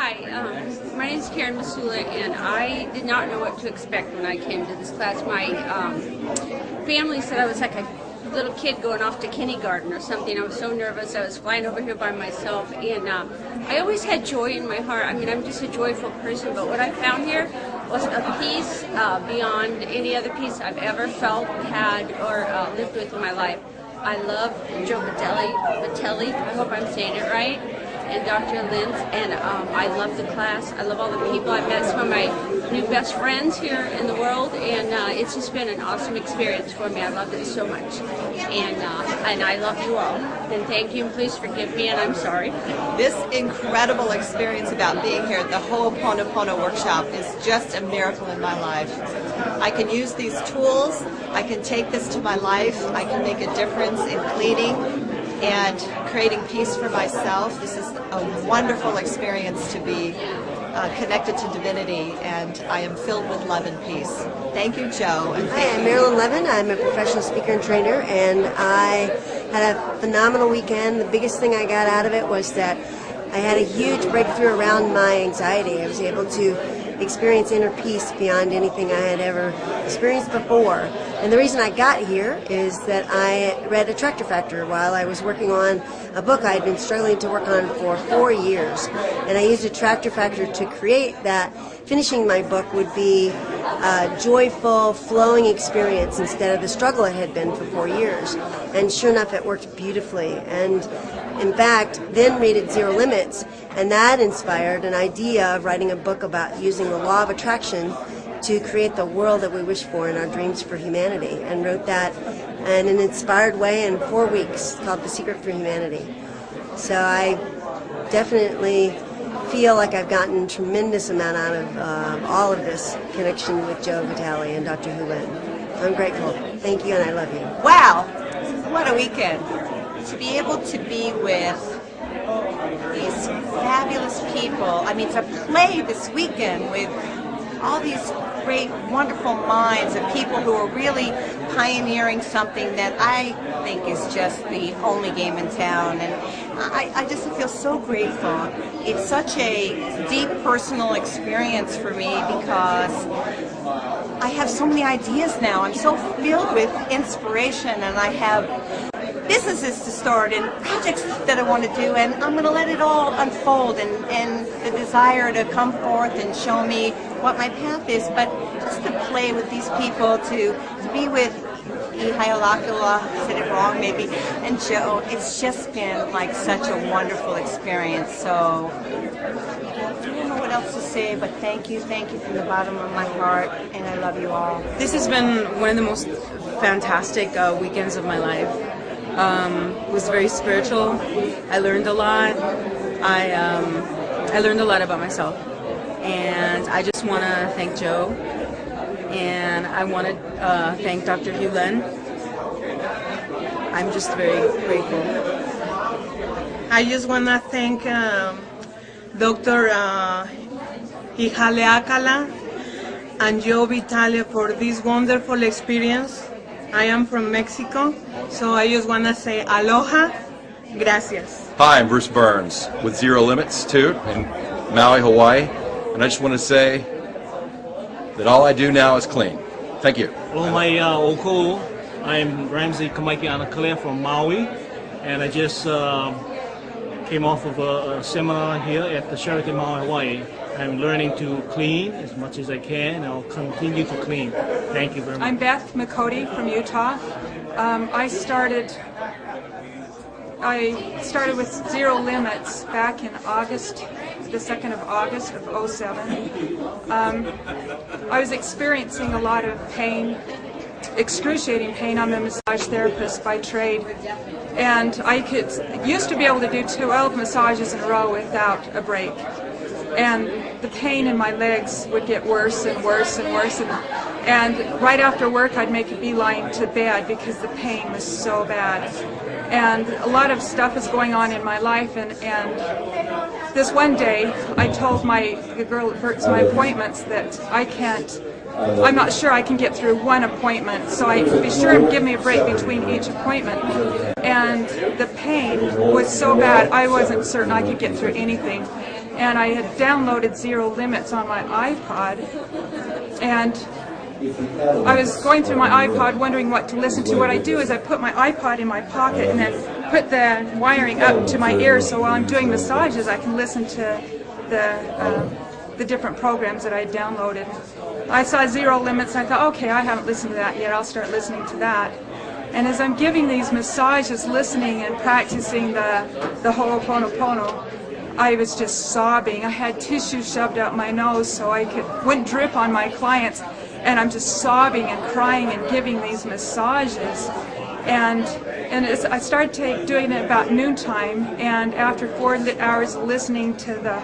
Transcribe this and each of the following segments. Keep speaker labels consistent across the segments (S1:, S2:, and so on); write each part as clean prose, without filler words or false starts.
S1: Hi, my name is Karen Masula, and I did not know what to expect when I came to this class. My family said I was like a little kid going off to kindergarten or something. I was so nervous. I was flying over here by myself, and I always had joy in my heart. I mean, I'm just a joyful person, but what I found here was a peace beyond any other peace I've ever felt, had, or lived with in my life. I love Joe Vitali, I hope I'm saying it right, and Dr. Linz, and I love the class. I love all the people. I've met some of my new best friends here in the world, and it's just been an awesome experience for me. I loved it so much, and I love you all. And thank you, and please forgive me, and I'm sorry.
S2: This incredible experience about being here at the Hoophonopono workshop is just a miracle in my life. I can use these tools, I can take this to my life, I can make a difference in cleaning and creating peace for myself. This is a wonderful experience to be connected to divinity, and I am filled with love and peace. Thank you, Joe. And
S3: Hi, I'm Marilyn Levin. I'm a professional speaker and trainer, and I had a phenomenal weekend. The biggest thing I got out of it was that I had a huge breakthrough around my anxiety. I was able to experience inner peace beyond anything I had ever experienced before. And the reason I got here is that I read Attractor Factor while I was working on a book I had been struggling to work on for 4 years. And I used Attractor Factor to create that. Finishing my book would be a joyful, flowing experience instead of the struggle it had been for 4 years. And sure enough, it worked beautifully. And in fact, then read at Zero Limits, and that inspired an idea of writing a book about using the law of attraction to create the world that we wish for in our dreams for humanity, and wrote that in an inspired way in 4 weeks called The Secret for Humanity. So I definitely feel like I've gotten a tremendous amount out of all of this connection with Joe Vitali and Dr. Holen. I'm grateful. Thank you, and I love you.
S2: wow, what a weekend. To be able to be with these fabulous people, I mean, to play this weekend with all these great, wonderful minds of people who are really pioneering something that I think is just the only game in town. And I just feel so grateful. It's such a deep personal experience for me because I have so many ideas now. I'm so filled with inspiration, and I have businesses to start and projects that I want to do, and I'm going to let it all unfold, and the desire to come forth and show me what my path is, but just to play with these people, to be with Ihayalakula, I said it wrong maybe, and Joe. It's just been like such a wonderful experience. So I don't know what else to say, but thank you from the bottom of my heart, and I love you all.
S4: This has been one of the most fantastic weekends of my life. It was very spiritual. I learned a lot. I learned a lot about myself, and I just want to thank Joe, and I want to thank Dr. Holen. I'm just very grateful.
S5: I just want to thank Dr. Ihayalakula and Joe Vitali for this wonderful experience. I am from Mexico, so I just want to say aloha, gracias.
S6: Hi, I'm Bruce Burns with Zero Limits too in Maui, Hawaii, and I just want to say that all I do now is clean. Thank you.
S7: Hello, my oko. I'm Ramsey Kamaiki Anakale from Maui, and I just came off of a seminar here at the Sheraton Maui, Hawaii. I'm learning to clean as much as I can, and I'll continue to clean. Thank you very much.
S8: I'm Beth McCody from Utah. I started with Zero Limits back in August, the 2nd of August of 07. I was experiencing a lot of pain, excruciating pain. I'm a massage therapist by trade, and I used to be able to do 12 massages in a row without a break. And the pain in my legs would get worse and worse and worse, and right after work I'd make a beeline to bed because the pain was so bad. And a lot of stuff is going on in my life, and this one day I told the girl that books my appointments that I'm not sure I can get through one appointment, so be sure and give me a break between each appointment. And the pain was so bad I wasn't certain I could get through anything. and I had downloaded Zero Limits on my iPod, and I was going through my iPod wondering what to listen to. What I do is I put my iPod in my pocket and then put the wiring up to my ears, so while I'm doing massages I can listen to the different programs that I downloaded. I saw Zero Limits and I thought, okay, I haven't listened to that yet, I'll start listening to that. And as I'm giving these massages, listening and practicing the Ho'oponopono, I was just sobbing. I had tissue shoved out my nose so wouldn't drip on my clients, and I'm just sobbing and crying and giving these massages. And I started doing it about noontime, and after 4 hours of listening to the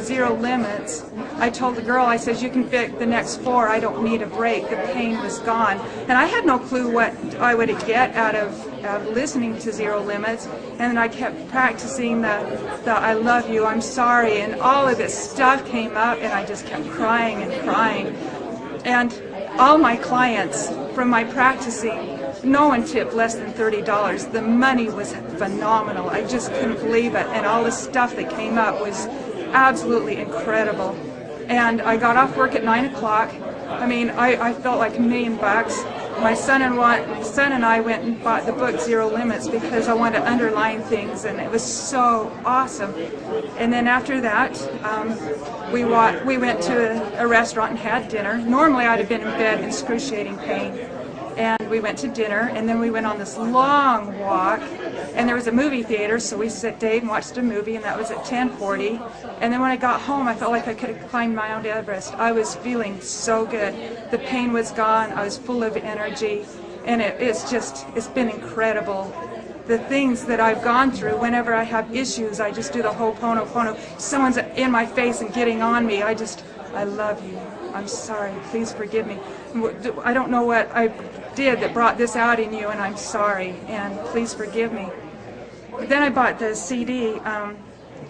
S8: Zero Limits, I told the girl, I said, you can pick the next 4, I don't need a break, the pain was gone. And I had no clue what I would get out of listening to Zero Limits, and then I kept practicing the I love you, I'm sorry, and all of this stuff came up, and I just kept crying and crying. And all my clients, from my practicing, no one tipped less than $30. The money was phenomenal. I just couldn't believe it, and all the stuff that came up was absolutely incredible. And I got off work at 9 o'clock. I mean, I felt like $1 million. My son and I went and bought the book Zero Limits because I wanted to underline things, and it was so awesome. And then after that, we went to a restaurant and had dinner. Normally I'd have been in bed in excruciating pain. And we went to dinner, and then we went on this long walk, and there was a movie theater, so we stayed and watched a movie, and that was at 10:40. And then when I got home, I felt like I could have climbed Mount Everest. I was feeling so good. The pain was gone. I was full of energy, and it's been incredible. The things that I've gone through, whenever I have issues, I just do the Ho'oponopono. Someone's in my face and getting on me, I love you. I'm sorry, please forgive me. I don't know what I did that brought this out in you, and I'm sorry, and please forgive me. Then I bought the CD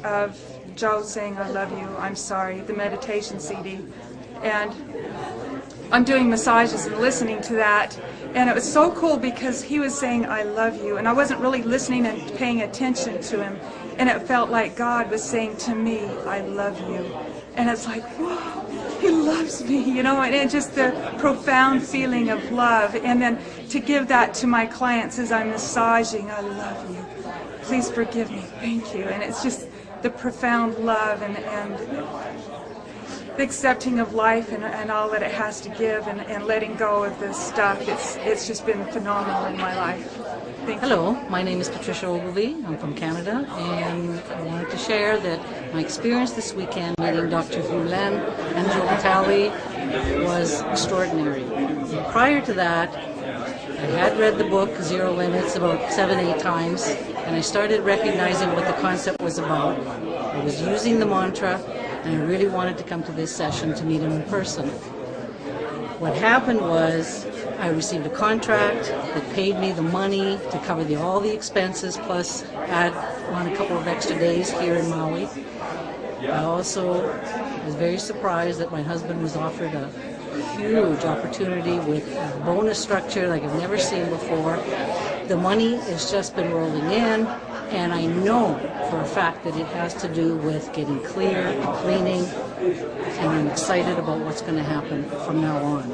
S8: of Joe saying I love you, I'm sorry, the meditation CD, and I'm doing massages and listening to that, and it was so cool because he was saying I love you, and I wasn't really listening and paying attention to him, and it felt like God was saying to me, I love you. And it's like, whoa, he loves me, you know, and just the profound feeling of love. And then to give that to my clients as I'm massaging, I love you, please forgive me, thank you. And it's just the profound love and the accepting of life and all that it has to give, and letting go of this stuff. It's just been phenomenal in my life. Thank you.
S9: Hello, my name is Patricia Ogilvie. I'm from Canada, and I wanted to share that my experience this weekend meeting Dr. Holen and Joe Vitali was extraordinary. Prior to that, I had read the book Zero Limits about 7-8 times, and I started recognizing what the concept was about. I was using the mantra, and I really wanted to come to this session to meet him in person. What happened was I received a contract that paid me the money to cover all the expenses, plus add on a couple of extra days here in Maui. I also was very surprised that my husband was offered a huge opportunity with a bonus structure like I've never seen before. The money has just been rolling in, and I know for a fact that it has to do with getting clear and cleaning, and I'm excited about what's going to happen from now on.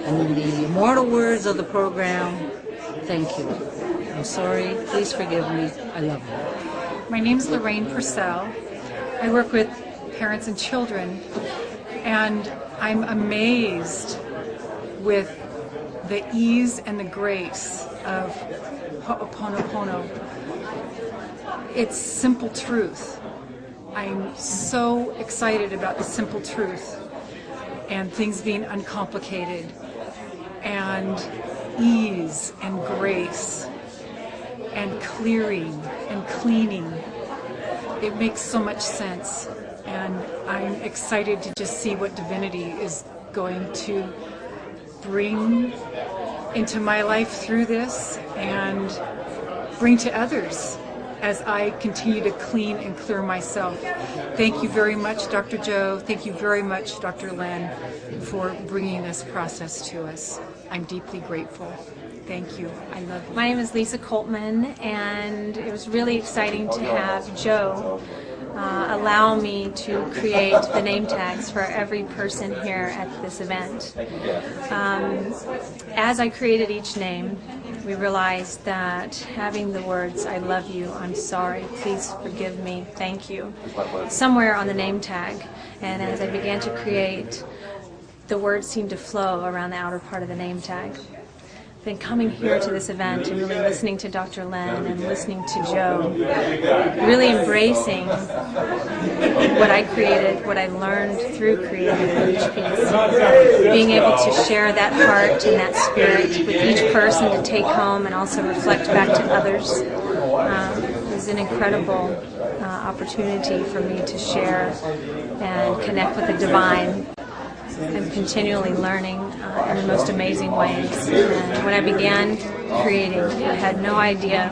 S9: And in the immortal words of the program, thank you. I'm sorry, please forgive me, I love you.
S10: My name is Lorraine Purcell. I work with parents and children, and I'm amazed with the ease and the grace of Ho'oponopono. It's simple truth. I'm so excited about the simple truth and things being uncomplicated, and ease and grace and clearing and cleaning. It makes so much sense, and I'm excited to just see what divinity is going to bring into my life through this and bring to others as I continue to clean and clear myself. Thank you very much, Dr. Joe. Thank you very much, Dr. Len, for bringing this process to us. I'm deeply grateful. Thank you. I love you.
S11: My name is Lisa Coltman, and it was really exciting to have Joe allow me to create the name tags for every person here at this event. As I created each name, we realized that having the words, I love you, I'm sorry, please forgive me, thank you, somewhere on the name tag. And as I began to create, the words seemed to flow around the outer part of the name tag. Then coming here to this event and really listening to Dr. Len and listening to Joe, really embracing what I created, what I learned through creating each piece, being able to share that heart and that spirit with each person to take home and also reflect back to others is an incredible opportunity for me to share and connect with the divine. I'm continually learning in the most amazing ways. And when I began creating, I had no idea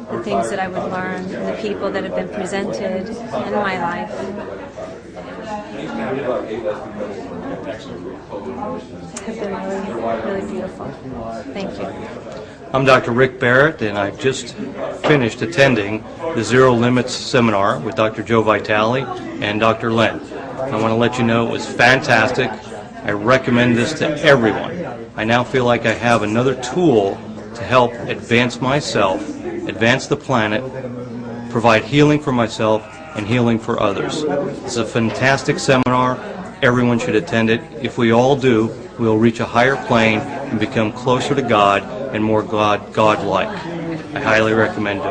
S11: the things that I would learn and the people that have been presented in my life. Have been really, really beautiful. Thank you.
S12: I'm Dr. Rick Barrett, and I've just finished attending the Zero Limits seminar with Dr. Joe Vitali and Dr. Len. I want to let you know it was fantastic. I recommend this to everyone. I now feel like I have another tool to help advance myself, advance the planet, provide healing for myself and healing for others. It's a fantastic seminar. Everyone should attend it. If we all do, we'll reach a higher plane and become closer to God and more God-like. I highly recommend it.